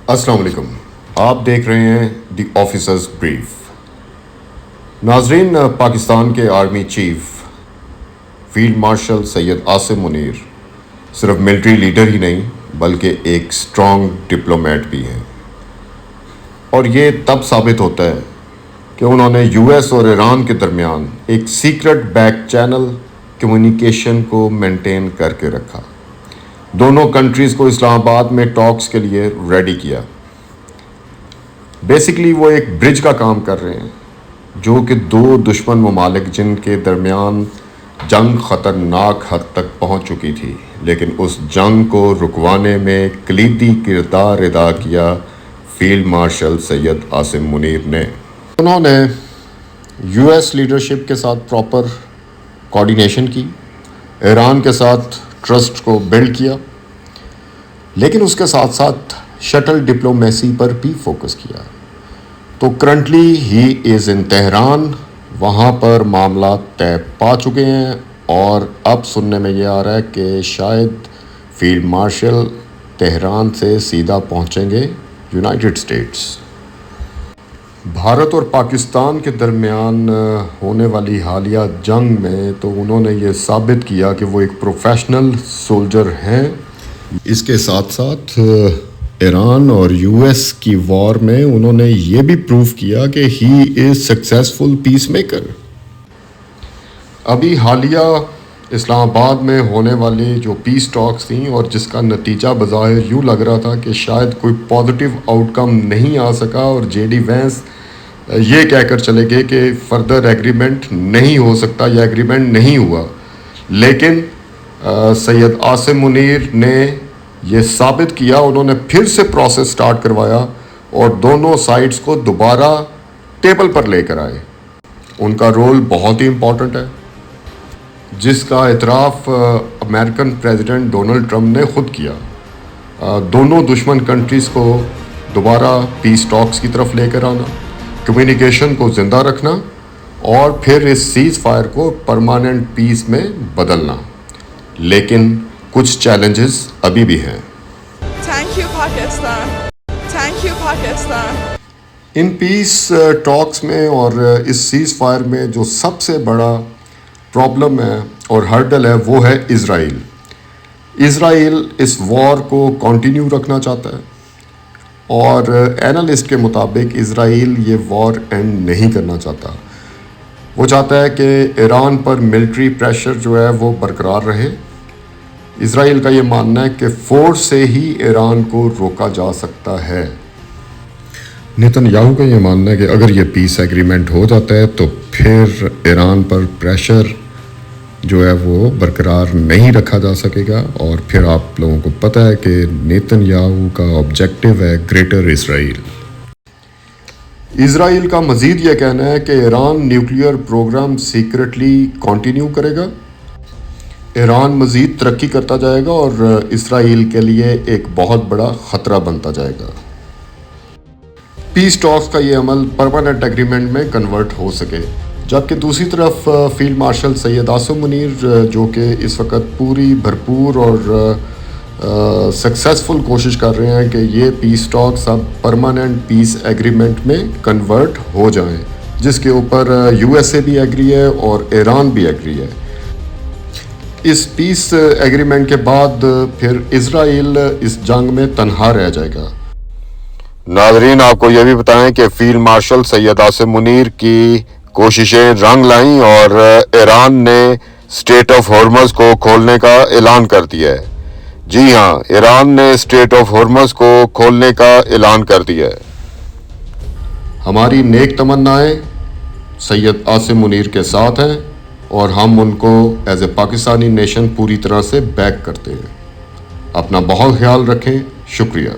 السلام علیکم، آپ دیکھ رہے ہیں دی آفیسرز بریف۔ ناظرین، پاکستان کے army chief field marshal Syed Asim Munir صرف ملٹری لیڈر ہی نہیں بلکہ ایک اسٹرانگ ڈپلومیٹ بھی ہیں، اور یہ تب ثابت ہوتا ہے کہ انہوں نے یو ایس اور ایران کے درمیان ایک سیکرٹ بیک چینل کمیونیکیشن کو مینٹین کر کے رکھا، دونوں کنٹریز کو اسلام آباد میں ٹاکس کے لیے ریڈی کیا۔ بیسیکلی وہ ایک برج کا کام کر رہے ہیں جو کہ دو دشمن ممالک جن کے درمیان جنگ خطرناک حد تک پہنچ چکی تھی، لیکن اس جنگ کو رکوانے میں کلیدی کردار ادا کیا فیلڈ مارشل سید عاصم منیر نے۔ انہوں نے یو ایس لیڈرشپ کے ساتھ پراپر کوآرڈینیشن کی، ایران کے ساتھ ٹرسٹ کو بلڈ کیا، لیکن اس کے ساتھ ساتھ شٹل ڈپلومیسی پر بھی فوکس کیا۔ تو کرنٹلی ہی از ان تہران، وہاں پر معاملات طے پا چکے ہیں، اور اب سننے میں یہ آ رہا ہے کہ شاید فیلڈ مارشل تہران سے سیدھا پہنچیں گے یونائٹڈ اسٹیٹس۔ بھارت اور پاکستان کے درمیان ہونے والی حالیہ جنگ میں تو انہوں نے یہ ثابت کیا کہ وہ ایک پروفیشنل سولجر ہیں۔ اس کے ساتھ ساتھ ایران اور یو ایس کی وار میں انہوں نے یہ بھی پروف کیا کہ ہی از سکسیسفل پیس میکر۔ ابھی حالیہ اسلام آباد میں ہونے والی جو پیس ٹاکس تھیں، اور جس کا نتیجہ بظاہر یوں لگ رہا تھا کہ شاید کوئی پازیٹیو آؤٹ کم نہیں آ سکا، اور جے ڈی وینس یہ کہہ کر چلے گئے کہ فردر ایگریمنٹ نہیں ہو سکتا، یہ ایگریمنٹ نہیں ہوا، لیکن سید عاصم منیر نے یہ ثابت کیا، انہوں نے پھر سے پروسیس سٹارٹ کروایا اور دونوں سائڈز کو دوبارہ ٹیبل پر لے کر آئے۔ ان کا رول بہت ہی امپورٹنٹ ہے، جس کا اعتراف امریکن پریزیڈنٹ ڈونلڈ ٹرمپ نے خود کیا۔ دونوں دشمن کنٹریز کو دوبارہ پیس ٹاکس کی طرف لے کر آنا، کمیونیکیشن کو زندہ رکھنا، اور پھر اس سیز فائر کو پرماننٹ پیس میں بدلنا، لیکن کچھ چیلنجز ابھی بھی ہیں۔ Thank you Pakistan, thank you Pakistan. ان پیس ٹاکس میں اور اس سیز فائر میں جو سب سے بڑا پرابلم ہے اور ہرڈل ہے وہ ہے اسرائیل۔ اسرائیل اس وار کو کنٹینیو رکھنا چاہتا ہے، اور اینالسٹ کے مطابق اسرائیل یہ وار اینڈ نہیں کرنا چاہتا۔ وہ چاہتا ہے کہ ایران پر ملٹری پریشر جو ہے وہ برقرار رہے۔ اسرائیل کا یہ ماننا ہے کہ فورس سے ہی ایران کو روکا جا سکتا ہے۔ نیتن یاہو کا یہ ماننا ہے کہ اگر یہ پیس ایگریمنٹ ہو جاتا ہے تو پھر ایران پر پریشر جو ہے وہ برقرار نہیں رکھا جا سکے گا، اور پھر آپ لوگوں کو پتہ ہے کہ نیتن یاہو کا آبجیکٹو ہے گریٹر اسرائیل۔ اسرائیل کا مزید یہ کہنا ہے کہ Iran nuclear program secretly continue کرے گا، ایران مزید ترقی کرتا جائے گا، اور اسرائیل کے لیے ایک بہت بڑا خطرہ بنتا جائے گا۔ پیس ٹاکس کا یہ عمل پرماننٹ ایگریمنٹ میں کنورٹ ہو سکے، جبکہ دوسری طرف فیلڈ مارشل سید عاصم منیر جو کہ اس وقت پوری بھرپور اور سکسیسفل کوشش کر رہے ہیں کہ یہ پیس ٹاکس اب پرماننٹ پیس ایگریمنٹ میں کنورٹ ہو جائیں، جس کے اوپر یو ایس اے بھی ایگری ہے اور ایران بھی ایگری ہے۔ اس پیس ایگریمنٹ کے بعد پھر اسرائیل اس جنگ میں تنہا رہ جائے گا۔ ناظرین، آپ کو یہ بھی بتائیں کہ فیلڈ مارشل سید عاصم منیر کی کوششیں رنگ لائیں، اور ایران نے اسٹریٹ آف ہارمز کو کھولنے کا اعلان کر دیا ہے۔ جی ہاں، ایران نے اسٹریٹ آف ہارمز کو کھولنے کا اعلان کر دیا ہے۔ ہماری نیک تمنائیں سید عاصم منیر کے ساتھ ہیں، اور ہم ان کو ایز اے پاکستانی نیشن پوری طرح سے بیک کرتے ہیں۔ اپنا بہت خیال رکھیں، شکریہ۔